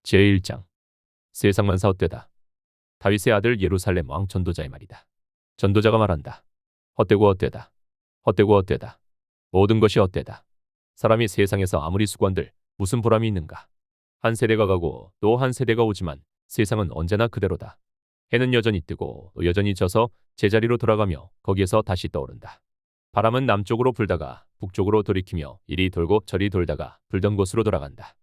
제1장. 세상 만사 헛되다. 다윗의 아들 예루살렘 왕 전도자의 말이다. 전도자가 말한다. 헛되고 헛되다. 헛되고 헛되다. 모든 것이 헛되다. 사람이 세상에서 아무리 수고한들 무슨 보람이 있는가. 한 세대가 가고 또 한 세대가 오지만 세상은 언제나 그대로다. 해는 여전히 뜨고 또 여전히 져서 제자리로 돌아가며 거기에서 다시 떠오른다. 바람은 남쪽으로 불다가 북쪽으로 돌이키며 이리 돌고 저리 돌다가 불던 곳으로 돌아간다.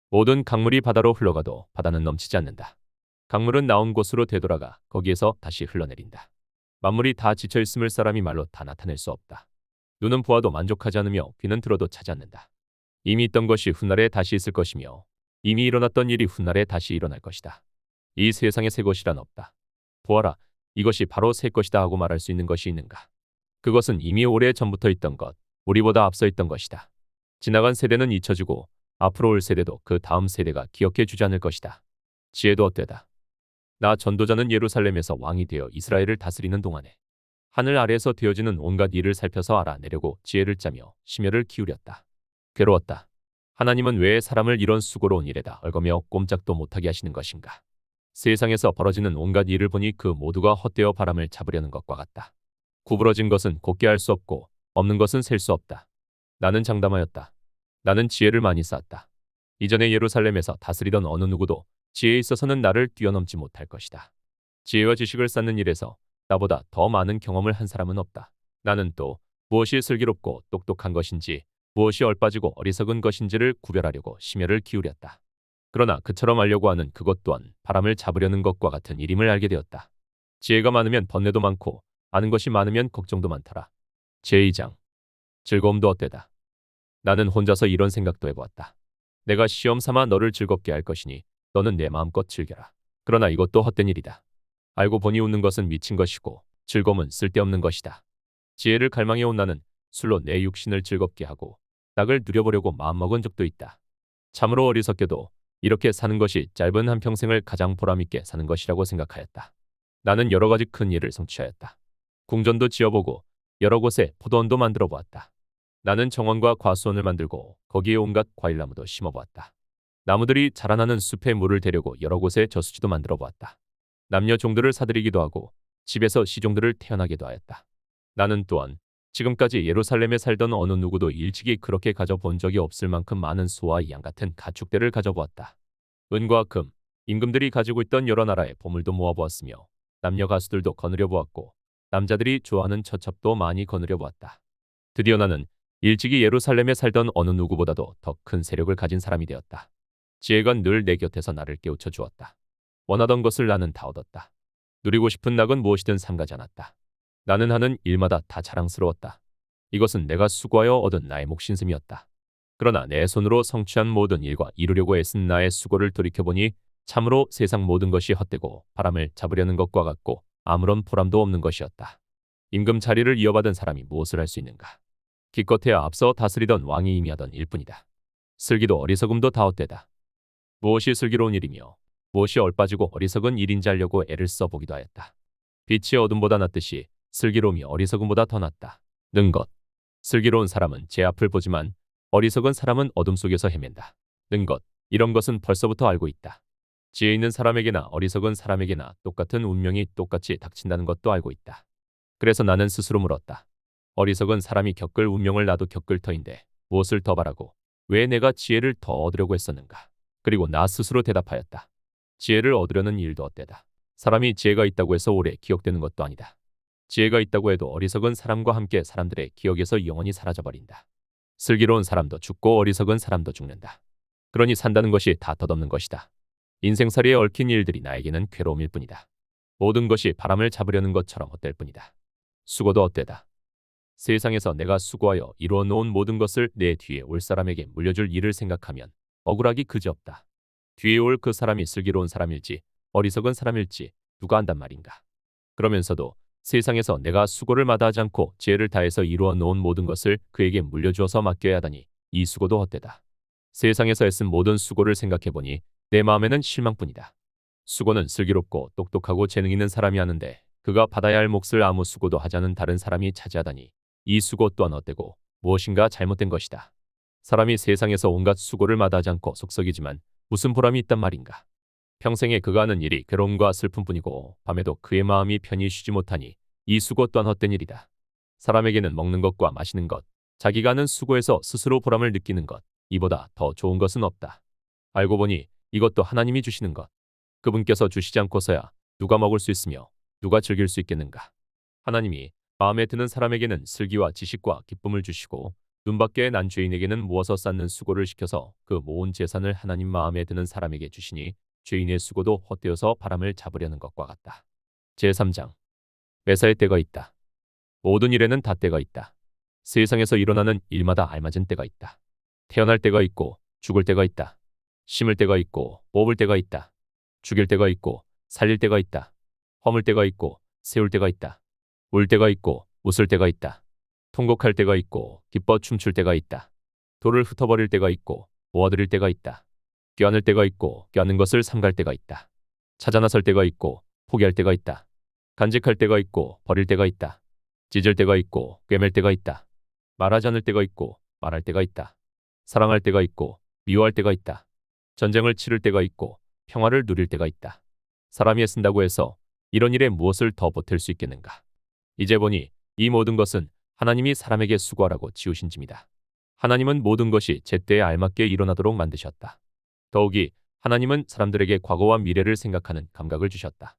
모든 강물이 바다로 흘러가도 바다는 넘치지 않는다. 강물은 나온 곳으로 되돌아가 거기에서 다시 흘러내린다. 만물이 다 지쳐있음을 사람이 말로 다 나타낼 수 없다. 눈은 보아도 만족하지 않으며 귀는 들어도 차지 않는다. 이미 있던 것이 훗날에 다시 있을 것이며 이미 일어났던 일이 훗날에 다시 일어날 것이다. 이 세상에 새 것이란 없다. 보아라, 이것이 바로 새 것이다 하고 말할 수 있는 것이 있는가. 그것은 이미 오래 전부터 있던 것, 우리보다 앞서 있던 것이다. 지나간 세대는 잊혀지고 앞으로 올 세대도 그 다음 세대가 기억해 주지 않을 것이다. 지혜도 헛되다. 나 전도자는 예루살렘에서 왕이 되어 이스라엘을 다스리는 동안에 하늘 아래에서 되어지는 온갖 일을 살펴서 알아내려고 지혜를 짜며 심혈을 기울였다. 괴로웠다. 하나님은 왜 사람을 이런 수고로운 일에다 얽으며 꼼짝도 못하게 하시는 것인가. 세상에서 벌어지는 온갖 일을 보니 그 모두가 헛되어 바람을 잡으려는 것과 같다. 구부러진 것은 곱게 할 수 없고 없는 것은 셀 수 없다. 나는 장담하였다. 나는 지혜를 많이 쌓았다. 이전에 예루살렘에서 다스리던 어느 누구도 지혜에 있어서는 나를 뛰어넘지 못할 것이다. 지혜와 지식을 쌓는 일에서 나보다 더 많은 경험을 한 사람은 없다. 나는 또 무엇이 슬기롭고 똑똑한 것인지 무엇이 얼빠지고 어리석은 것인지를 구별하려고 심혈을 기울였다. 그러나 그처럼 알려고 하는 그것 또한 바람을 잡으려는 것과 같은 일임을 알게 되었다. 지혜가 많으면 번뇌도 많고 아는 것이 많으면 걱정도 많더라. 제2장. 즐거움도 헛되다. 나는 혼자서 이런 생각도 해보았다. 내가 시험 삼아 너를 즐겁게 할 것이니 너는 내 마음껏 즐겨라. 그러나 이것도 헛된 일이다. 알고 보니 웃는 것은 미친 것이고 즐거움은 쓸데없는 것이다. 지혜를 갈망해온 나는 술로 내 육신을 즐겁게 하고 낙을 누려보려고 마음먹은 적도 있다. 참으로 어리석게도 이렇게 사는 것이 짧은 한평생을 가장 보람있게 사는 것이라고 생각하였다. 나는 여러 가지 큰 일을 성취하였다. 궁전도 지어보고 여러 곳에 포도원도 만들어 보았다. 나는 정원과 과수원을 만들고 거기에 온갖 과일나무도 심어보았다. 나무들이 자라나는 숲에 물을 대려고 여러 곳에 저수지도 만들어 보았다. 남녀 종들을 사들이기도 하고 집에서 시종들을 태어나게도 하였다. 나는 또한 지금까지 예루살렘에 살던 어느 누구도 일찍이 그렇게 가져본 적이 없을 만큼 많은 소와 양 같은 가축대를 가져보았다. 은과 금, 임금들이 가지고 있던 여러 나라의 보물도 모아보았으며 남녀 가수들도 거느려 보았고 남자들이 좋아하는 처첩도 많이 거느려 보았다. 드디어 나는 일찍이 예루살렘에 살던 어느 누구보다도 더 큰 세력을 가진 사람이 되었다. 지혜가 늘 내 곁에서 나를 깨우쳐 주었다. 원하던 것을 나는 다 얻었다. 누리고 싶은 낙은 무엇이든 삼가지 않았다. 나는 하는 일마다 다 자랑스러웠다. 이것은 내가 수고하여 얻은 나의 목신심이었다. 그러나 내 손으로 성취한 모든 일과 이루려고 애쓴 나의 수고를 돌이켜보니 참으로 세상 모든 것이 헛되고 바람을 잡으려는 것과 같고 아무런 보람도 없는 것이었다. 임금 자리를 이어받은 사람이 무엇을 할 수 있는가. 기껏해야 앞서 다스리던 왕이 이미 하던 일뿐이다. 슬기도 어리석음도 다 헛되다. 무엇이 슬기로운 일이며 무엇이 얼빠지고 어리석은 일인지 알려고 애를 써보기도 하였다. 빛이 어둠보다 낫듯이 슬기로움이 어리석음보다 더 낫다. 는 것. 슬기로운 사람은 제 앞을 보지만 어리석은 사람은 어둠 속에서 헤맨다. 는 것. 이런 것은 벌써부터 알고 있다. 지혜 있는 사람에게나 어리석은 사람에게나 똑같은 운명이 똑같이 닥친다는 것도 알고 있다. 그래서 나는 스스로 물었다. 어리석은 사람이 겪을 운명을 나도 겪을 터인데 무엇을 더 바라고 왜 내가 지혜를 더 얻으려고 했었는가. 그리고 나 스스로 대답하였다. 지혜를 얻으려는 일도 헛되다. 사람이 지혜가 있다고 해서 오래 기억되는 것도 아니다. 지혜가 있다고 해도 어리석은 사람과 함께 사람들의 기억에서 영원히 사라져버린다. 슬기로운 사람도 죽고 어리석은 사람도 죽는다. 그러니 산다는 것이 다 덧없는 것이다. 인생살이에 얽힌 일들이 나에게는 괴로움일 뿐이다. 모든 것이 바람을 잡으려는 것처럼 헛될 뿐이다. 수고도 헛되다. 세상에서 내가 수고하여 이루어 놓은 모든 것을 내 뒤에 올 사람에게 물려줄 일을 생각하면 억울하기 그지없다. 뒤에 올 그 사람이 슬기로운 사람일지 어리석은 사람일지 누가 안단 말인가. 그러면서도 세상에서 내가 수고를 마다하지 않고 지혜를 다해서 이루어 놓은 모든 것을 그에게 물려주어서 맡겨야 하다니 이 수고도 헛되다. 세상에서 애쓴 모든 수고를 생각해보니 내 마음에는 실망뿐이다. 수고는 슬기롭고 똑똑하고 재능 있는 사람이 하는데 그가 받아야 할 몫을 아무 수고도 하지 않은 다른 사람이 차지하다니 이 수고 또한 헛되고 무엇인가 잘못된 것이다. 사람이 세상에서 온갖 수고를 마다하지 않고 속썩이지만 무슨 보람이 있단 말인가. 평생에 그가 하는 일이 괴로움과 슬픔뿐이고 밤에도 그의 마음이 편히 쉬지 못하니 이 수고 또한 헛된 일이다. 사람에게는 먹는 것과 마시는 것, 자기가 하는 수고에서 스스로 보람을 느끼는 것, 이보다 더 좋은 것은 없다. 알고 보니 이것도 하나님이 주시는 것. 그분께서 주시지 않고서야 누가 먹을 수 있으며 누가 즐길 수 있겠는가. 하나님이 마음에 드는 사람에게는 슬기와 지식과 기쁨을 주시고 눈밖에 난 죄인에게는 무어서 쌓는 수고를 시켜서 그 모은 재산을 하나님 마음에 드는 사람에게 주시니 죄인의 수고도 헛되어서 바람을 잡으려는 것과 같다. 제3장. 매사에 때가 있다. 모든 일에는 다 때가 있다. 세상에서 일어나는 일마다 알맞은 때가 있다. 태어날 때가 있고 죽을 때가 있다. 심을 때가 있고 뽑을 때가 있다. 죽일 때가 있고 살릴 때가 있다. 허물 때가 있고 세울 때가 있다. 울 때가 있고 웃을 때가 있다. 통곡할 때가 있고 기뻐 춤출 때가 있다. 돌을 흩어버릴 때가 있고 모아들일 때가 있다. 껴안을 때가 있고 껴안는 것을 삼갈 때가 있다. 찾아 나설 때가 있고 포기할 때가 있다. 간직할 때가 있고 버릴 때가 있다. 찢을 때가 있고 꿰맬 때가 있다. 말하지 않을 때가 있고 말할 때가 있다. 사랑할 때가 있고 미워할 때가 있다. 전쟁을 치를 때가 있고 평화를 누릴 때가 있다. 사람이 애쓴다고 해서 이런 일에 무엇을 더 보탤 수 있겠는가. 이제 보니 이 모든 것은 하나님이 사람에게 수고하라고 지으신 짐이다. 하나님은 모든 것이 제때에 알맞게 일어나도록 만드셨다. 더욱이 하나님은 사람들에게 과거와 미래를 생각하는 감각을 주셨다.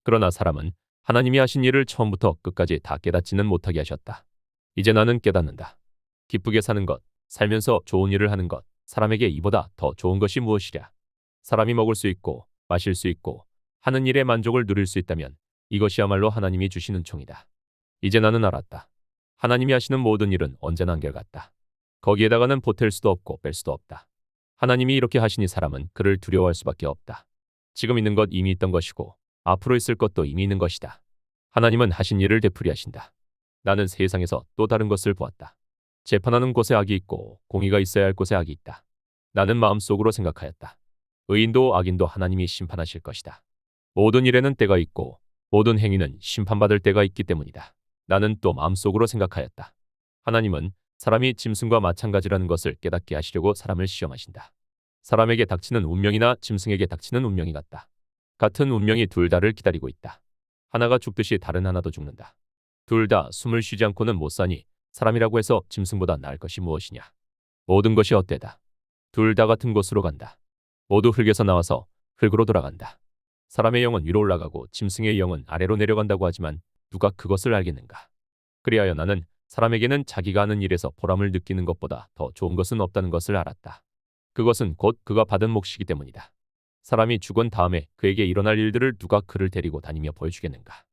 그러나 사람은 하나님이 하신 일을 처음부터 끝까지 다 깨닫지는 못하게 하셨다. 이제 나는 깨닫는다. 기쁘게 사는 것, 살면서 좋은 일을 하는 것, 사람에게 이보다 더 좋은 것이 무엇이랴. 사람이 먹을 수 있고 마실 수 있고 하는 일에 만족을 누릴 수 있다면 이것이야말로 하나님이 주시는 총이다. 이제 나는 알았다. 하나님이 하시는 모든 일은 언제나 한결같다. 거기에다가는 보탤 수도 없고 뺄 수도 없다. 하나님이 이렇게 하시니 사람은 그를 두려워할 수밖에 없다. 지금 있는 것 이미 있던 것이고 앞으로 있을 것도 이미 있는 것이다. 하나님은 하신 일을 되풀이 하신다. 나는 세상에서 또 다른 것을 보았다. 재판하는 곳에 악이 있고 공의가 있어야 할 곳에 악이 있다. 나는 마음속으로 생각하였다. 의인도 악인도 하나님이 심판하실 것이다. 모든 일에는 때가 있고 모든 행위는 심판받을 때가 있기 때문이다. 나는 또 마음속으로 생각하였다. 하나님은 사람이 짐승과 마찬가지라는 것을 깨닫게 하시려고 사람을 시험하신다. 사람에게 닥치는 운명이나 짐승에게 닥치는 운명이 같다. 같은 운명이 둘 다를 기다리고 있다. 하나가 죽듯이 다른 하나도 죽는다. 둘 다 숨을 쉬지 않고는 못 사니 사람이라고 해서 짐승보다 나을 것이 무엇이냐. 모든 것이 헛되다. 둘 다 같은 곳으로 간다. 모두 흙에서 나와서 흙으로 돌아간다. 사람의 영은 위로 올라가고 짐승의 영은 아래로 내려간다고 하지만 누가 그것을 알겠는가. 그리하여 나는 사람에게는 자기가 하는 일에서 보람을 느끼는 것보다 더 좋은 것은 없다는 것을 알았다. 그것은 곧 그가 받은 몫이기 때문이다. 사람이 죽은 다음에 그에게 일어날 일들을 누가 그를 데리고 다니며 보여주겠는가.